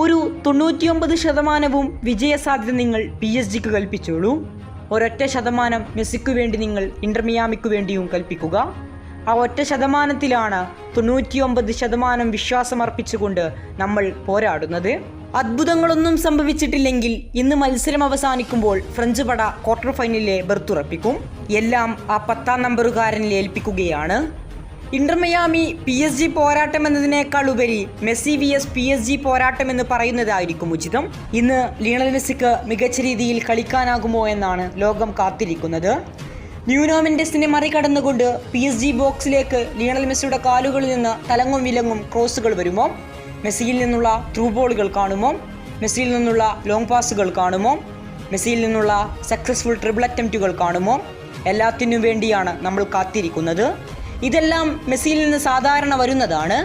ഒരു 99% വിജയസാധ്യത നിങ്ങൾ PSG-ക്ക് കൽപ്പിച്ചോളൂ. ഒരൊറ്റ ശതമാനം മെസ്സിക്കു വേണ്ടി നിങ്ങൾ ഇന്റർ മിയാമിക്കു വേണ്ടിയും കൽപ്പിക്കുക. ആ ഒറ്റ ശതമാനത്തിലാണ് 99% വിശ്വാസമർപ്പിച്ചുകൊണ്ട് നമ്മൾ പോരാടുന്നത്. അത്ഭുതങ്ങളൊന്നും സംഭവിച്ചിട്ടില്ലെങ്കിൽ ഇന്ന് മത്സരം അവസാനിക്കുമ്പോൾ ഫ്രഞ്ച് പട ക്വാർട്ടർ ഫൈനലിലെ ബർത്തുറപ്പിക്കും. എല്ലാം ആ 10-ാം നമ്പറുകാരനിൽ ഏൽപ്പിക്കുകയാണ്. ഇന്റർ മിയാമി PSG പോരാട്ടം എന്നതിനേക്കാൾ ഉപരി മെസ്സി vs PSG പോരാട്ടം എന്ന് പറയുന്നതായിരിക്കും ഉചിതം. ഇന്ന് ലിയണൽ മെസ്സിക്ക് മികച്ച രീതിയിൽ കളിക്കാനാകുമോ എന്നാണ് ലോകം കാത്തിരിക്കുന്നത്. ന്യൂനോ മെൻഡസിനെ മറികടന്നുകൊണ്ട് PSG ബോക്സിലേക്ക് ലിയണൽ മെസ്സിയുടെ കാലുകളിൽ നിന്ന് തലങ്ങും വിലങ്ങും ക്രോസുകൾ വരുമോ? മെസ്സിയിൽ നിന്നുള്ള ത്രൂ ബോളുകൾ കാണുമോ? മെസ്സിയിൽ നിന്നുള്ള ലോങ് പാസുകൾ കാണുമോ? മെസ്സിയിൽ നിന്നുള്ള സക്സസ്ഫുൾ ട്രിപ്പിൾ അറ്റംപ്റ്റുകൾ കാണുമോ? എല്ലാത്തിനും വേണ്ടിയാണ് നമ്മൾ കാത്തിരിക്കുന്നത്. ഇതെല്ലാം മെസ്സിയിൽ നിന്ന് സാധാരണ വരുന്നതാണ്.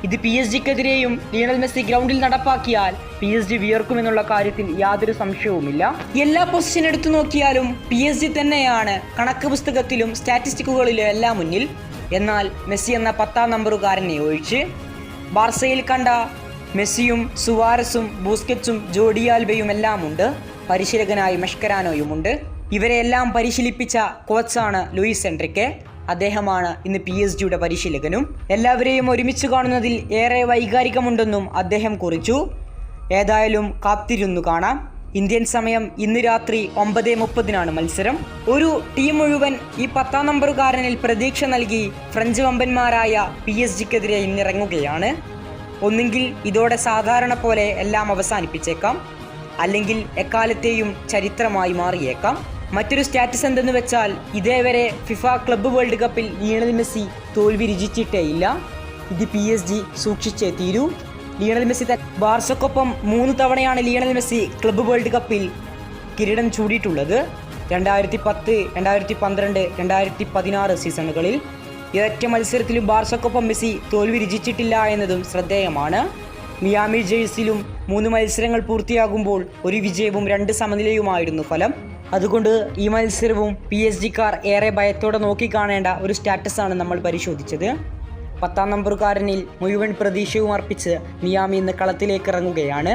ഇത് PSG-ക്കെതിരെയും ലിയണൽ മെസ്സി ഗ്രൗണ്ടിൽ നടപ്പാക്കിയാൽ PSG വിയർക്കുമെന്നുള്ള കാര്യത്തിൽ യാതൊരു സംശയവുമില്ല. എല്ലാ പൊസിഷൻ എടുത്തു നോക്കിയാലും PSG തന്നെയാണ് കണക്ക് പുസ്തകത്തിലും സ്റ്റാറ്റിസ്റ്റിക്കുകളിലും എല്ലാം മുന്നിൽ. എന്നാൽ മെസ്സി എന്ന 10-ാം നമ്പറുകാരനെ ഒഴിച്ച് ബാർസയിൽ കണ്ട മെസ്സിയും സുവാരസും ബൂസ്കറ്റ്സും ജോഡി ആൽബയും എല്ലാം ഉണ്ട്. പരിശീലകനായി മെഷ്കരാനോയുമുണ്ട്. ഇവരെല്ലാം പരിശീലിപ്പിച്ച കോച്ചാണ് ലൂയിസ് എൻറിക്കെ. അദ്ദേഹമാണ് ഇന്ന് PSG-യുടെ പരിശീലകനും. എല്ലാവരെയും ഒരുമിച്ച് കാണുന്നതിൽ ഏറെ വൈകാരികമുണ്ടെന്നും അദ്ദേഹം കുറിച്ചു. ഏതായാലും കാത്തിരുന്നു കാണാം. ഇന്ത്യൻ സമയം ഇന്ന് രാത്രി 9:30 മത്സരം. ഒരു ടീം മുഴുവൻ ഈ 10-ാം നമ്പറുകാരനിൽ പ്രതീക്ഷ നൽകി ഫ്രഞ്ച് വമ്പന്മാരായ PSG-ക്കെതിരെ ഇന്നിറങ്ങുകയാണ്. ഒന്നുകിൽ ഇതോടെ സാധാരണ പോലെ എല്ലാം അവസാനിപ്പിച്ചേക്കാം, അല്ലെങ്കിൽ എക്കാലത്തെയും ചരിത്രമായി മാറിയേക്കാം. മറ്റൊരു സ്റ്റാറ്റസ് എന്തെന്ന് വെച്ചാൽ ഇതേവരെ ഫിഫ ക്ലബ്ബ് വേൾഡ് കപ്പിൽ ലിയണൽ മെസ്സി തോൽവി രുചിച്ചിട്ടേയില്ല. ഇത് PSG സൂക്ഷിച്ചേ തീരൂ. ലിയണൽ മെസ്സി ബാർസക്കൊപ്പം 3 തവണയാണ് ലിയണൽ മെസ്സി ക്ലബ്ബ് വേൾഡ് കപ്പിൽ കിരീടം ചൂടിയിട്ടുള്ളത്. 2010, 2012, 2016 സീസണുകളിൽ. ഒരൊറ്റ മത്സരത്തിലും ബാർസക്കൊപ്പം മെസ്സി തോൽവി രുചിച്ചിട്ടില്ല എന്നതും ശ്രദ്ധേയമാണ്. മിയാമി ജേഴ്സിയിലും 3 മത്സരങ്ങൾ പൂർത്തിയാകുമ്പോൾ 1 വിജയവും 2 സമനിലയുമായിരുന്നു ഫലം. അതുകൊണ്ട് ഈ മത്സരവും PSG-ക്കാർ ഏറെ ഭയത്തോടെ നോക്കിക്കാണേണ്ട ഒരു സ്റ്റാറ്റസാണ് നമ്മൾ പരിശോധിച്ചത്. 10-ാം നമ്പറുകാരനിൽ മുഴുവൻ പ്രതീക്ഷയും അർപ്പിച്ച് മിയാമി ഇന്ന് കളത്തിലേക്ക് ഇറങ്ങുകയാണ്.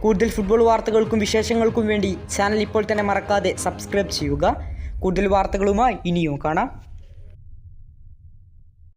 കൂടുതൽ ഫുട്ബോൾ വാർത്തകൾക്കും വിശേഷങ്ങൾക്കും വേണ്ടി ചാനൽ ഇപ്പോൾ തന്നെ മറക്കാതെ സബ്സ്ക്രൈബ് ചെയ്യുക. കൂടുതൽ വാർത്തകളുമായി ഇനിയും കാണാം.